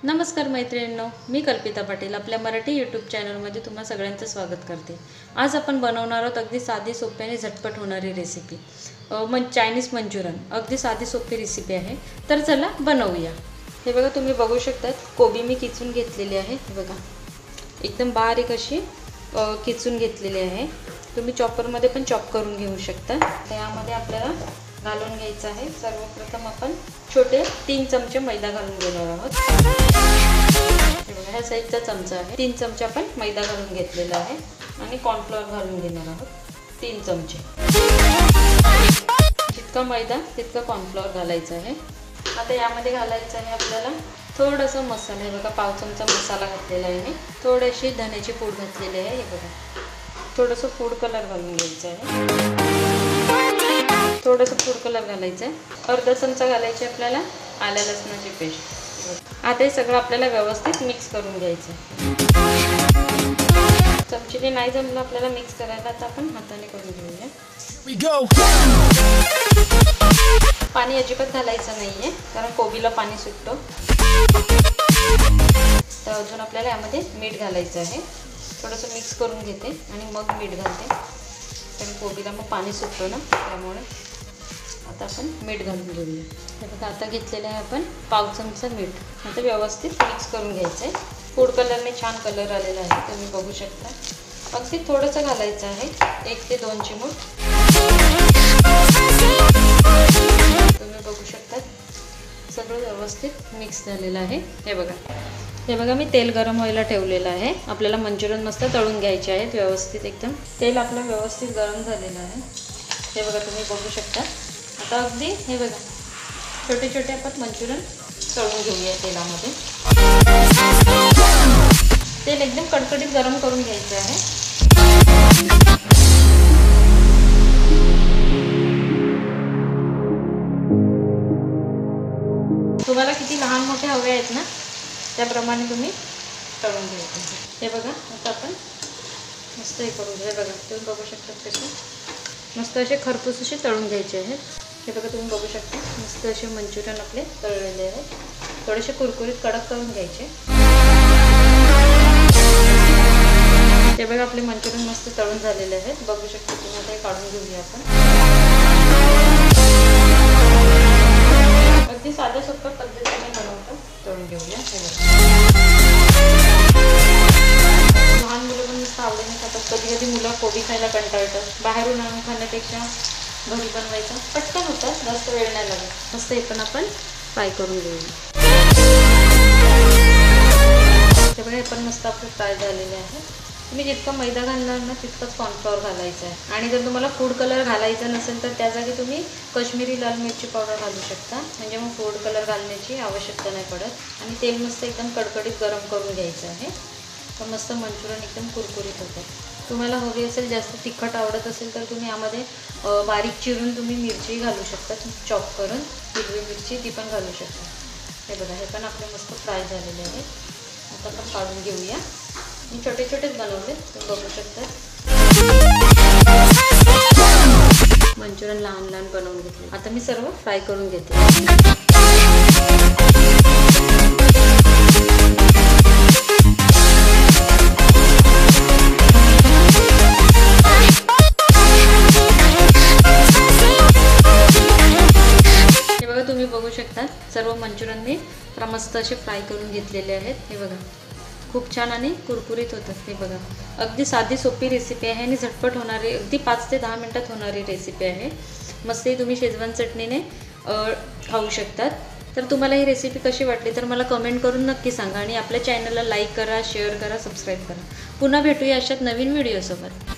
नमस्कार मैत्रिणींनो, मी कल्पिता पाटील आपल्या मराठी यूट्यूब चॅनलमध्ये तुम्हा सगळ्यांचं स्वागत करते। आज आपण बनवणार आहोत अगदी साधी सोपी आणि झटपट होणारी रेसिपी चायनीज मंचुरियन। अगदी साधी सोपी रेसिपी आहे, तर चला बनवूया। हे बघा, तुम्ही बघू शकता कोबी मी किसून घेतलेली आहे। हे बघा, एकदम बारीक अशी किसून घेतलेली आहे। तुम्ही चॉपरमध्ये पण चॉप करून घेऊ शकता। त्यामध्ये आपल्याला घालून घ्यायचं आहे। सर्वप्रथम आपण छोटे 3 चमचे मैदा घालून घेणार आहोत। हे बघा, ह्या साईजचा चमचा आहे। 3 चमचे आपण मैदा घालून घेतलेला आहे आणि कॉर्नफ्लोअर घालून घेणार आहोत 3 चमचे। जितका मैदा तितका कॉर्नफ्लोअर घालायचा आहे। आता यामध्ये घालायचं आहे आपल्याला थोडासा मसाला। हे बघा, पाव चमचा मसाला घातलेला आहे। थोडीशी धण्याची पूड घातलेली आहे। हे बघा, थोडंसं फूड कलर घालून घ्यायचं आहे। थोडंसं फूड कलर घालायचं आहे। अर्धा चमचा घालायची आपल्याला आल्या लसणाची पेस्ट। आता हे सगळं आपल्याला व्यवस्थित मिक्स करून घ्यायचं आहे। चमचीने नाही जमलं आपल्याला मिक्स करायला, तर आपण हाताने करून घेऊया। पाणी अजिबात घालायचं नाहीये, कारण कोबीला पाणी सुटतं। तर अजून आपल्याला यामध्ये मीठ घालायचं आहे। थोडंसं मिक्स करून घेते आणि मग मीठ घालते, कारण कोबीला मग पाणी सुटतं ना, त्यामुळे आता आपण मीठ घालून घेऊया। हे बघा, आता घेतलेलं आहे आपण पाव चमचा मीठ। आता व्यवस्थित मिक्स करून घ्यायचं आहे। फूड कलरने छान कलर आलेला आहे, तुम्ही बघू शकता। अगदी थोडंसं घालायचं आहे, 1 ते 2 चिमूट। तुम्ही बघू शकता सगळं व्यवस्थित मिक्स झालेलं आहे। हे बघा, मी तेल गरम व्हायला ठेवलेलं आहे। आपल्याला मंचुरियन मस्त तळून घ्यायचे आहेत व्यवस्थित एकदम। तेल आपलं व्यवस्थित गरम झालेलं आहे। हे बघा, तुम्ही बघू शकता। आता अगदी हे बघा, छोटे छोटे आपण मंचुरियन तळून घेऊया तेलामध्ये। तेल एकदम कडकडीत गरम करून घ्यायचं आहे। तुम्हाला किती लहान मोठे हवे आहेत ना, त्याप्रमाणे तुम्ही तळून घ्यायचं। हे बघा, आता आपण मस्त हे करून घ्या। बघा, तुम्ही बघू शकता कसे मस्त असे खरपूस असे तळून घ्यायचे आहेत। हे बघा, तुम्ही बघू शकता मस्त असे मंचुरियन आपले तळलेले आहेत। थोडेसे कुरकुरीत कडक करून घ्यायचे। हे बघा, आपले मंचुरियन मस्त तळून झालेले आहेत। बघू शकता तुम्ही। आता हे काढून घेऊया आपण। अगदी साध्या सोप्या पद्धतीने बनवतो, तळून घेऊया। लहान मुलं पण मस्त आवडीने खातात। कधी कधी मुलं कोबी खायला कंटाळतात। बाहेरून आणून खाण्यापेक्षा घरी बनवायचं पटकन होतं, जास्त वेळ नाही लागत। मस्त हे पण आपण फ्राय करून घेऊया। हे बघा, हे पण मस्त आपलं फ्राय झालेले आहे। तुम्ही जितका मैदा घालणार ना, तितकंच कॉर्नफ्लोअर घालायचं आहे। आणि जर तुम्हाला फूड कलर घालायचा नसेल, तर त्या जागी तुम्ही काश्मीरी लाल मिरची पावडर घालू शकता, म्हणजे मग फूड कलर घालण्याची आवश्यकता नाही पडत। आणि तेल मस्त एकदम कडकडीत गरम करून घ्यायचं आहे, तर मस्त मंचुरियन एकदम कुरकुरीत होतं। तुम्हाला हवी असेल, जास्त तिखट आवडत असेल, तर तुम्ही यामध्ये बारीक चिरून तुम्ही मिरची घालू शकता, चॉप करून हिरवी मिरची ती पण घालू शकता। हे बघा, हे पण आपले मस्त फ्राय झालेले आहे। आता आपण काढून घेऊया। मी छोटे छोटेच बनवले, तुम्ही बघू शकता। मंचुरियन लहान लहान बनवून घेतले। आता मी सर्व फ्राय करून घेते। हे बघा, तुम्ही बघू शकता सर्व मंचुरियन मी मस्त असे फ्राय करून घेतलेले आहेत। हे बघा, खूप छान आणि कुरकुरीत होतं। हे बघा, अगदी साधी सोपी रेसिपी आहे आणि झटपट होणारी, अगदी 5 ते 10 मिनिटात होणारी रेसिपी आहे। मस्त ही तुम्ही शेजवान चटणीने खाऊ शकतात। तर तुम्हाला ही रेसिपी कशी वाटली तर मला कमेंट करून नक्की सांगा। आणि आपल्या चॅनलला लाईक करा, शेअर करा, सबस्क्राईब करा। पुन्हा भेटूया अशाच नवीन व्हिडिओसोबत।